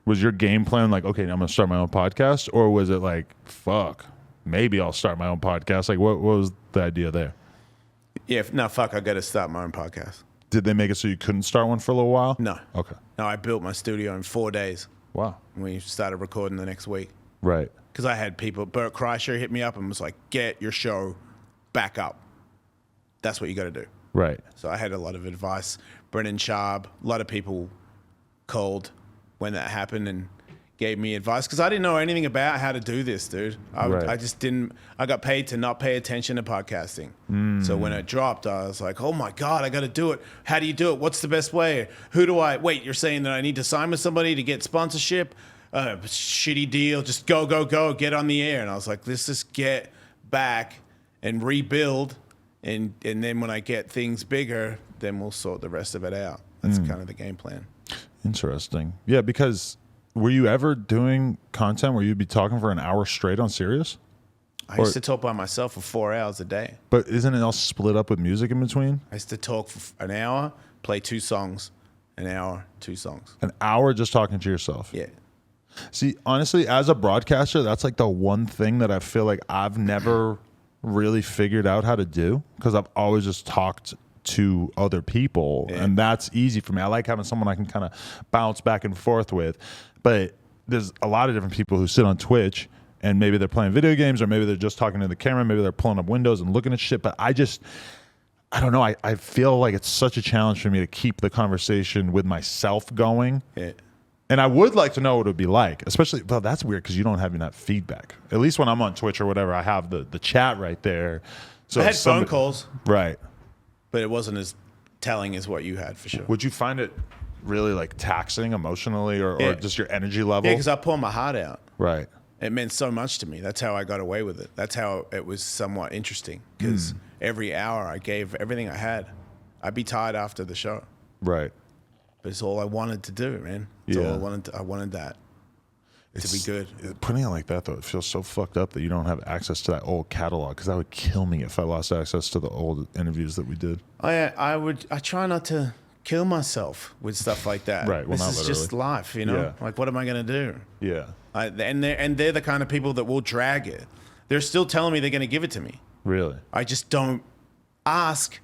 Was your game plan like, okay, I'm going to start my own podcast? Or was it like, fuck, maybe I'll start my own podcast? Like, what was the idea there? Yeah, no, fuck, I got to start my own podcast. Did they make it so you couldn't start one for a little while? No. Okay. No, I built my studio in 4 days. Wow. And we started recording the next week. Right. Because I had people, Bert Kreischer hit me up and was like, get your show back up. That's what you got to do. Right. So I had a lot of advice. Brennan Sharp, a lot of people called when that happened and gave me advice because I didn't know anything about how to do this, dude. I just didn't. I got paid to not pay attention to podcasting. So when it dropped, I was like, oh my God, I got to do it. How do you do it? What's the best way? Who do I, wait, you're saying that I need to sign with somebody to get sponsorship? Shitty deal. Just go, get on the air. And I was like, let's just get back and rebuild. And then when I get things bigger, then we'll sort the rest of it out. That's kind of the game plan. Interesting. Yeah, because were you ever doing content where you'd be talking for an hour straight on Sirius? I used to talk by myself for 4 hours a day. But isn't it all split up with music in between? I used to talk for an hour, play 2 songs, an hour, 2 songs. An hour just talking to yourself? Yeah. See, honestly, as a broadcaster, that's like the one thing that I feel like I've never really figured out how to do because I've always just talked to other people, and that's easy for me. I like having someone I can kind of bounce back and forth with. But there's a lot of different people who sit on Twitch and maybe they're playing video games or maybe they're just talking to the camera, maybe they're pulling up windows and looking at shit. But I don't know. I feel like it's such a challenge for me to keep the conversation with myself going. Yeah. And I would like to know what it would be like, especially, well, that's weird because you don't have that feedback. At least when I'm on Twitch or whatever, I have the chat right there. So I had phone calls. Right. But it wasn't as telling as what you had, for sure. Would you find it really like taxing emotionally or just your energy level? Yeah, because I pour my heart out. Right. It meant so much to me. That's how I got away with it. That's how it was somewhat interesting because every hour I gave everything I had. I'd be tired after the show. Right. But it's all I wanted to do, man. It's all I wanted that to be good. Putting it like that, though, it feels so fucked up that you don't have access to that old catalog because that would kill me if I lost access to the old interviews that we did. I try not to kill myself with stuff like that. Right. Well, this is just life, you know? Yeah. Like, what am I going to do? Yeah. And they're the kind of people that will drag it. They're still telling me they're going to give it to me. Really? I just don't ask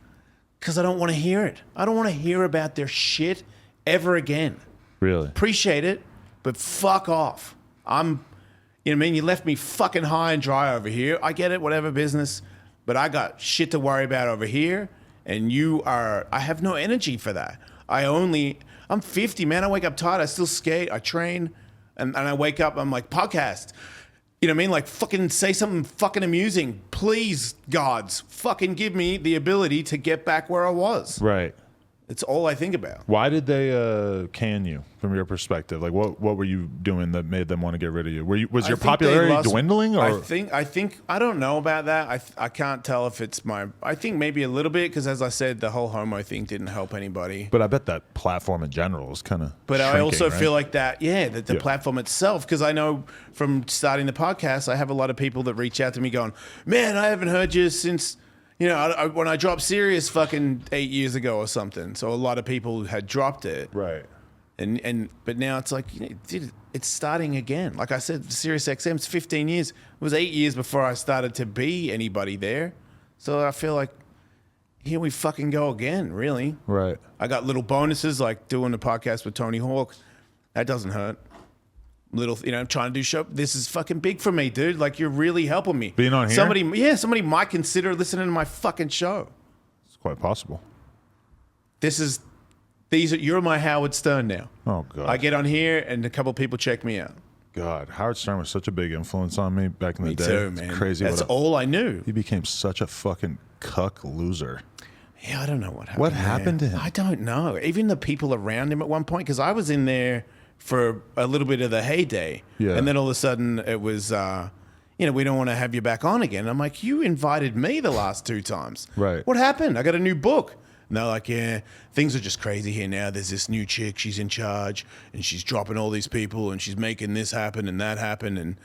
because I don't want to hear it. I don't want to hear about their shit ever again. Really? Appreciate it, but fuck off. You know what I mean? You left me fucking high and dry over here. I get it, whatever business, but I got shit to worry about over here, and I have no energy for that. I'm 50, man. I wake up tired. I still skate. I train, and I wake up, I'm like, podcast. You know what I mean? Like, fucking say something fucking amusing. Please, gods, fucking give me the ability to get back where I was. Right. It's all I think about. Why did they can you from your perspective? Like, what were you doing that made them want to get rid of you? Was your popularity dwindling? Or? I think I don't know about that. I can't tell if it's I think maybe a little bit because, as I said, the whole homo thing didn't help anybody. But I bet that platform in general is kind of. But shrinking, I also right? feel like that, the platform itself, because I know from starting the podcast, I have a lot of people that reach out to me going, "Man, I haven't heard you since." You know, when I dropped Sirius fucking 8 years ago or something. So a lot of people had dropped it. Right. But now it's like, dude, it's starting again. Like I said, SiriusXM, it's 15 years. It was 8 years before I started to be anybody there. So I feel like here we fucking go again, really. Right. I got little bonuses like doing the podcast with Tony Hawk. That doesn't hurt. Little, I'm trying to do show. This is fucking big for me, dude. Like, you're really helping me. Being on here? Somebody might consider listening to my fucking show. It's quite possible. You're my Howard Stern now. Oh, God. I get on here and a couple people check me out. God, Howard Stern was such a big influence on me back in the day. Me too, man. It's crazy. That's all I knew. He became such a fucking cuck loser. Yeah, I don't know what happened. What happened to him? I don't know. Even the people around him at one point, because I was in there for a little bit of the heyday. Yeah. And then all of a sudden it was, we don't want to have you back on again. I'm like, you invited me the last 2 times. Right. What happened? I got a new book. And they're like, yeah, things are just crazy here now. There's this new chick. She's in charge and she's dropping all these people and she's making this happen and that happen. And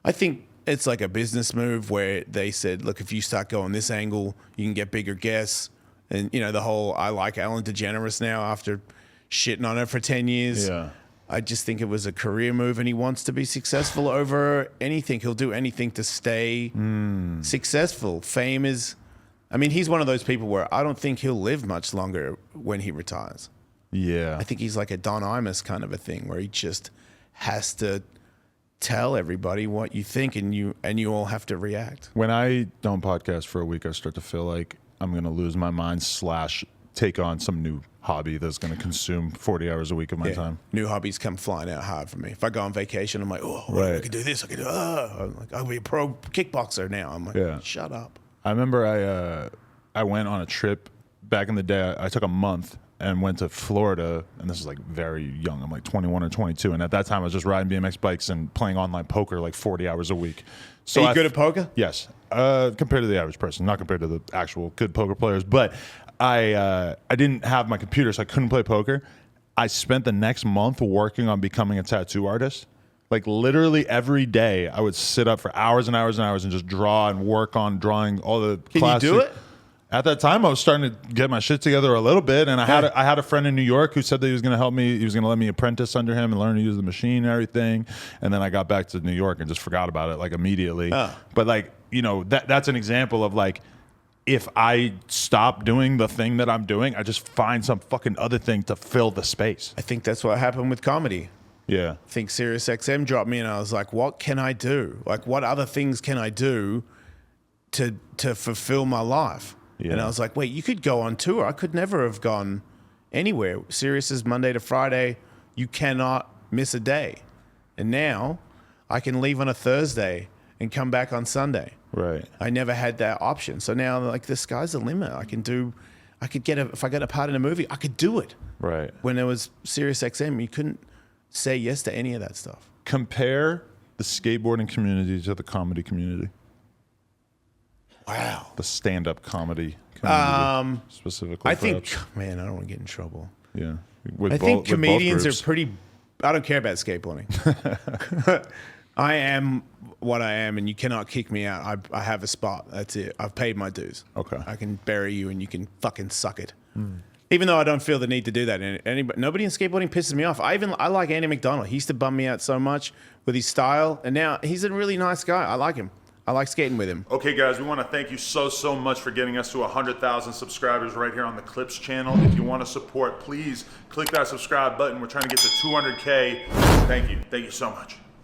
I think it's like a business move where they said, look, if you start going this angle, you can get bigger guests. And, the whole, I like Ellen DeGeneres now after shitting on her for 10 years. Yeah. I just think it was a career move, and he wants to be successful over anything. He'll do anything to stay successful. Fame is, I mean, he's one of those people where I don't think he'll live much longer when he retires. Yeah. I think he's like a Don Imus kind of a thing where he just has to tell everybody what you think, and you all have to react. When I don't podcast for a week, I start to feel like I'm going to lose my mind / take on some new hobby that's going to consume 40 hours a week of my time. New hobbies come flying out hard for me. If I go on vacation, I'm like, oh, I could do this. I could do, I'm like, I'll be a pro kickboxer now. I'm like, shut up. I remember I went on a trip back in the day. I took a month and went to Florida, and this is like very young. I'm like 21 or 22, and at that time I was just riding BMX bikes and playing online poker like 40 hours a week. So are you good at poker? Yes, compared to the average person, not compared to the actual good poker players. But I didn't have my computer, so I couldn't play poker. I spent the next month working on becoming a tattoo artist. Like literally every day, I would sit up for hours and hours and hours and just draw and work on drawing all the classic. Can you do it? At that time, I was starting to get my shit together a little bit, and I had a friend in New York who said that he was going to help me. He was going to let me apprentice under him and learn to use the machine and everything. And then I got back to New York and just forgot about it like immediately. But like, you know, that's an example of like, if I stop doing the thing that I'm doing, I just find some fucking other thing to fill the space. I think that's what happened with comedy. Yeah. I think SiriusXM dropped me, and I was like, what can I do? Like, what other things can I do to fulfill my life? Yeah. And I was like, wait, you could go on tour. I could never have gone anywhere. Sirius is Monday to Friday. You cannot miss a day. And now I can leave on a Thursday and come back on Sunday. Right. I never had that option. So now, like, the sky's the limit. If I got a part in a movie, I could do it. Right. When there was SiriusXM, you couldn't say yes to any of that stuff. Compare the skateboarding community to the comedy community. Wow. The stand-up comedy community, specifically. I think, man, I don't want to get in trouble. Yeah. I think comedians are pretty, I don't care about skateboarding. I am what I am, and you cannot kick me out. I have a spot. That's it. I've paid my dues. Okay. I can bury you, and you can fucking suck it. Even though I don't feel the need to do that. Nobody in skateboarding pisses me off. I like Andy McDonald. He used to bum me out so much with his style, and now he's a really nice guy. I like him. I like skating with him. Okay, guys, we want to thank you so much for getting us to 100,000 subscribers right here on the Clips channel. If you want to support, please click that subscribe button. We're trying to get to 200K. Thank you. Thank you so much.